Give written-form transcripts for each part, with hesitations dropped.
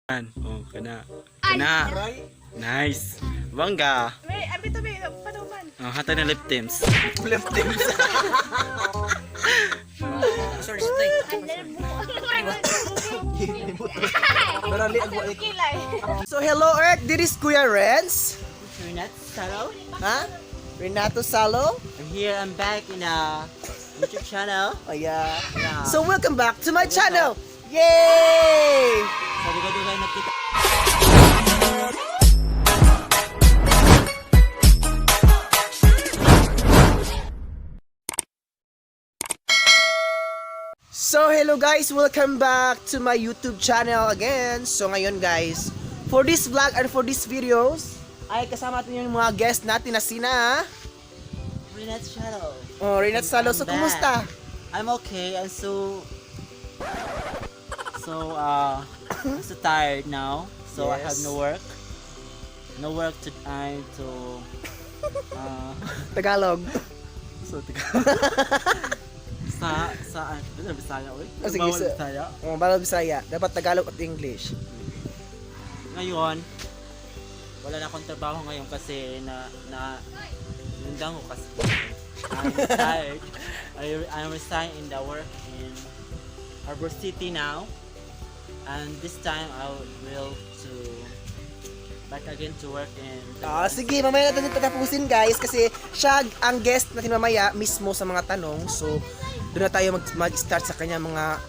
Oh, kana. Kana. Nice. Bangga. May, abi to, may, panuman. Oh, hata na lip tims. Left team. Sorry, stay. Barali agwa ik. Kilay. So hello Earth, this is Kuya Renz. Renato Salo. Ha? Renato Salo. I'm here. I'm back in a YouTube channel. Oh yeah. Yeah. So welcome back to my channel. Yay! So dugay nagkita. So hello guys, welcome back to my YouTube channel again. So ngayon guys, for this vlog and for these videos, ay kasama natin yung mga guest natin na sina Renato Salo. Oh, Renat Salo. So I'm back. kumusta? I'm okay. I'm so tired now. So I have Yes. no work. No work to Tagalog. so sa ano Bisaya oy? Oh, sige, Bawal sir. Bisaya. Oh, bawal Bisaya. Dapat Tagalog at English. Ngayon, wala na akong trabaho ngayon kasi nundang ko kasi. I'm tired. I'm resigning in the work in Harbor City now. And this time I will to back again to work in Sige, mamaya natin tatapusin guys kasi siya ang guest natin mamaya mismo sa mga tanong. So, doon na tayo mag-start sa kanya mga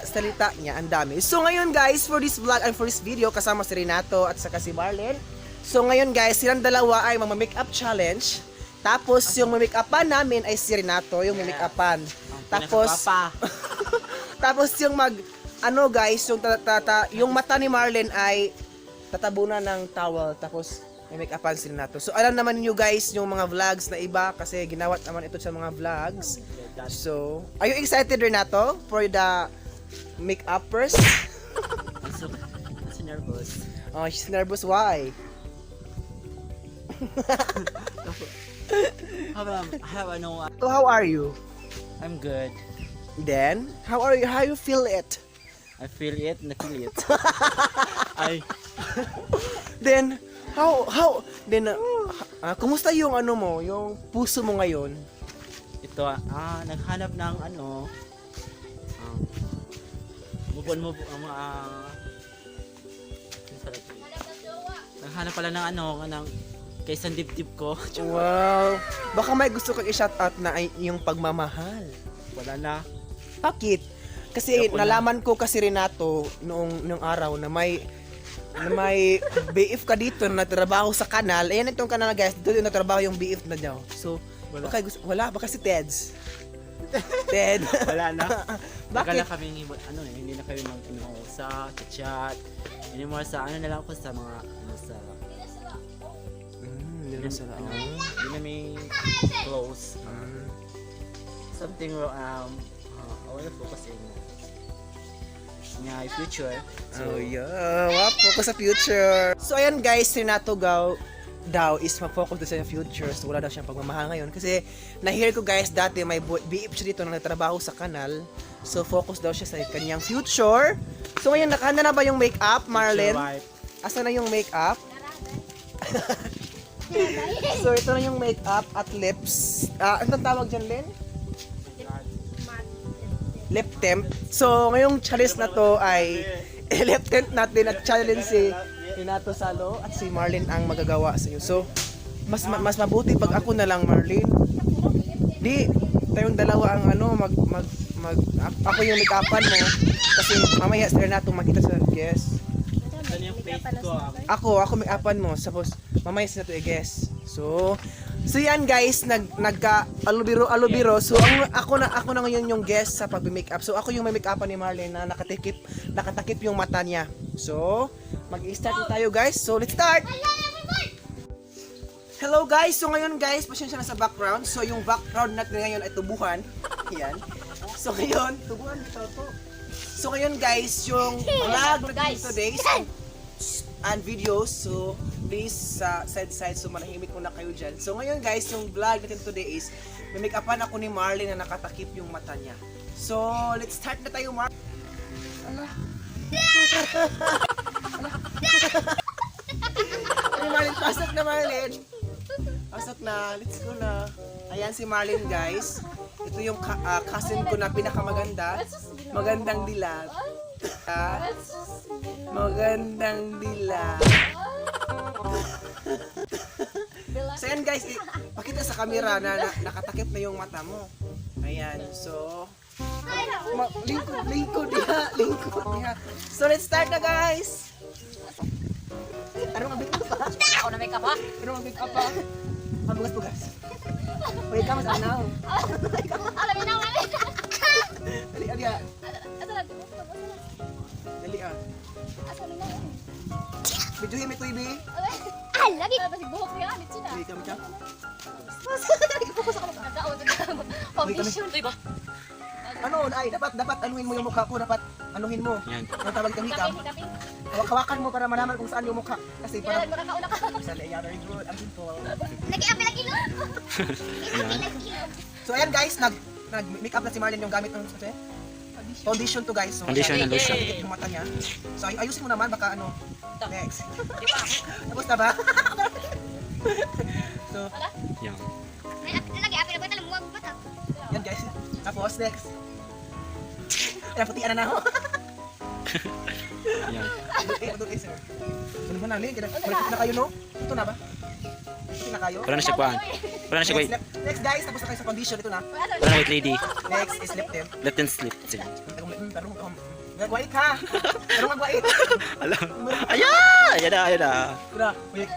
salita niya. Ang dami. So, ngayon guys, for this vlog and for this video, kasama si Renato at saka si Marlen. So, ngayon guys, silang dalawa ay mag-makeup challenge. Tapos, yung make-upan namin ay si Renato, yung make-upan. Tapos, tapos yung guys, yung mata ni Marlen ay tatabunan ng towel. Tapos, may make-upan si Renato. So, alam naman niyo guys, yung mga vlogs na iba kasi ginawat naman ito sa mga vlogs. So, are you excited Renato for the make-uppers? I'm so nervous. Oh, she's nervous. Why? So, how are you? I'm good. Then, how are you? How you feel it? I feel it, na feel it. Then, kumusta yung yung puso mo ngayon? Ito naghanap ng naghanap pala ng kaysa dibdib ko. Wow. Baka may gusto kang i-shout out na ay yung pagmamahal. Wala na. Bakit? Kasi Ayoko na. nalaman ko kasi Renato noong araw na may BF ka dito na trabaho sa kanal. Ayan itong kanal guys, dito yung natrabaho yung BF na niya. So, Wala. baka si Teds. Ted. Wala na. Bakit? Bakit kami hindi na kami sa chat. Anymore sa na lang ako sa mga sa Hindi hindi na may close. Something I want to focus in my future. Oh yeah, wow, focus sa future. So ayan guys, Renato daw is mag-focus sa future. So wala daw siyang pagmamahal ngayon kasi na-hear ko guys dati may BF siya dito na nagtrabaho sa kanal. So focus daw siya sa kanyang future. So ngayon nakahanda na ba yung makeup, Marlen? Asa na yung makeup? So ito na yung makeup at lips. Anong tawag dyan, Len? Lip temp. So, ngayong challenge na to ay lip temp natin at challenge si Renato Salo at si Marlene ang magagawa sa iyo. So, mas mabuti pag ako na lang, Marlene. Di, tayong dalawa ang ako yung make-upan mo kasi mamaya si Renato makita sa guest. Ano yung face ko? Ako make-upan mo suppose mamaya si Renato i-guest. So yan guys, nagka alubiro. So ako na ngayon yung guest sa pag-makeup. So ako yung may make-upan ni Marlene na nakatakip yung mata niya. So mag-start na tayo guys. So let's start. Hello guys. So ngayon guys, pasensya na sa background. So yung background natin ngayon ay tubuhan. Yan. So ngayon, tubuhan dito to. So ngayon guys, yung vlog natin today and videos. So please side so manahimik muna kayo dyan. So ngayon guys, yung vlog natin today is may make-upan ako ni Marlene na nakatakip yung mata niya. So let's start na tayo, Marlene. Ay, Marlin, pasok na Marlin. Pasok na, let's go na. Ayan si Marlin guys. Ito yung cousin ko na pinakamaganda. Magandang dilag. Magandang dilag. So yan guys, pakita sa camera na nakatakip na yung mata mo. Ayan, so lingkod diha. So let's start na guys. Ano ang make up pa? Ako na make up ha? Ano ang make up pa? Bugas-bugas. Uy, ka mas anaw. Alam mo na wala. Dali, dali ah. Asa na? Dali ah. Asa na? Biduhin mo ito, Ibi. Ay, lagi. Kasi buhok niya. Amit siya na. Dali, kami ka. Nagkaon sa foundation. Ito ba? Ano, ay, dapat anuhin mo yung mukha ko. Dapat anuhin mo. Yan. Ang tawag kang hikam. Hikapin. Hawakan mo para malaman kung saan yung mukha. Kasi Kailan para... mo nakauna ka? Sali, yeah, very good. Ang simple. Nag-iapin lagi no? Yan. So, ayan guys, nag-make up na si Marlon yung gamit ng foundation to guys. So, Foundation and lotion. Yung mata niya. So, ayusin mo naman, baka ano. Next. Tapos na ba? So, Yan. Nag-iapin na ba talang mga mata? yan guys. Tapos, next. Ayan, putian na ako. Yan. Madul sir. Ano ba nalin? Malapit na kayo, no? Ito na ba? Ito na kayo? Para na siya kuhan. Para na siya kuhan. Next guys, tapos na kayo sa foundation. Ito na. Para na white lady. Next is lip tint. Let them sleep. Sige. Nagwait ha! Ano magwait? Alam. Ayan! Ayan na, ayan na. Tara, wait.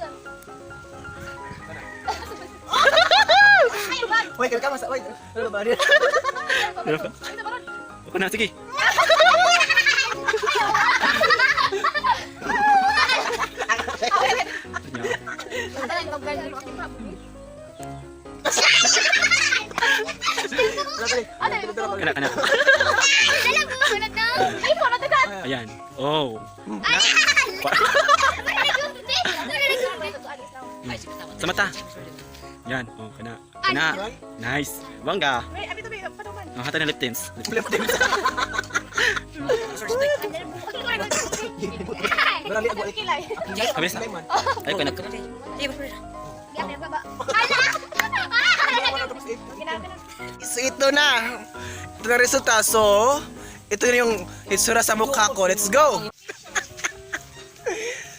Wait, ka masa. Wait. Ano ba rin? Meron pa? Ako na, sige. Kana, kana. Ayan. Oh. Sa mata. Yan. Oh, kana. Kana. Nice. Bangga. Wait, abi tabi, panuman. Oh, hata na lip tints. Lip tint. Marali ako. Kilay. Habis na. Ay, kana. So ito na. Ito na resulta. So, ito na yung hitsura sa mukha ko. Let's go!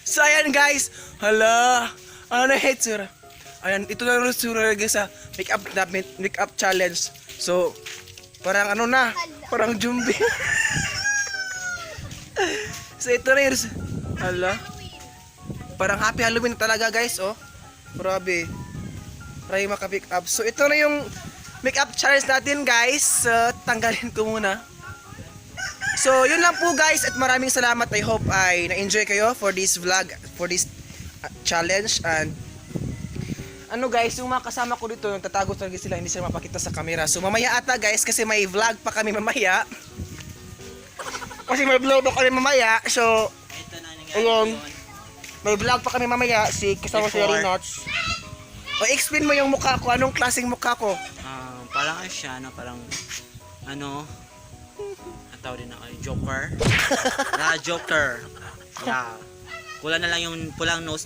So ayan guys. Hala. Ano na hitsura? Ayan, ito na yung hitsura guys sa make-up challenge. So, parang ano na. Parang zombie. So ito na yung hala. Parang happy Halloween talaga guys. Oh. Grabe. Try maka-pick up. So ito na yung make-up challenge natin guys. Tanggalin ko muna. So yun lang po guys at maraming salamat. I hope ay na-enjoy kayo for this vlog, for this challenge. And ano guys, yung mga kasama ko dito, tatago talaga sila, hindi sila mapakita sa camera. So mamaya ata guys, kasi may vlog pa kami mamaya. Kasi may vlog pa kami mamaya. So Ito na nangyari ayun. yun. May vlog pa kami mamaya. Si kasama si Before. Rinots. O explain mo yung mukha ko. Anong klaseng mukha ko? Parang ano siya, no? Parang, ano, ang tawag din ako, Joker. Joker. Yeah. Kulang na lang yung pulang nose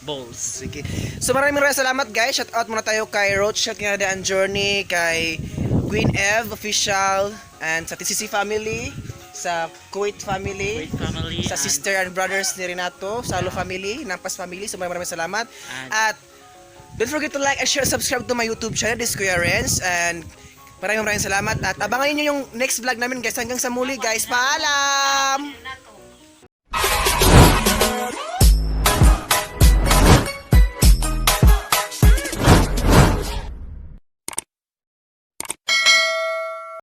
balls. Sige. So maraming salamat guys. Shout out muna tayo kay Roach Canada and Journey, kay Queen Eve Official, and sa TCC family, sa Kuwait family, Great family. sa and- sister and brothers ni Renato, Salo family, Nampas family. So maraming salamat. And- At don't forget to like and share, subscribe to my YouTube channel, this Kuya Renz. And maraming salamat. At abangan nyo yung next vlog namin guys. Hanggang sa muli guys. Paalam!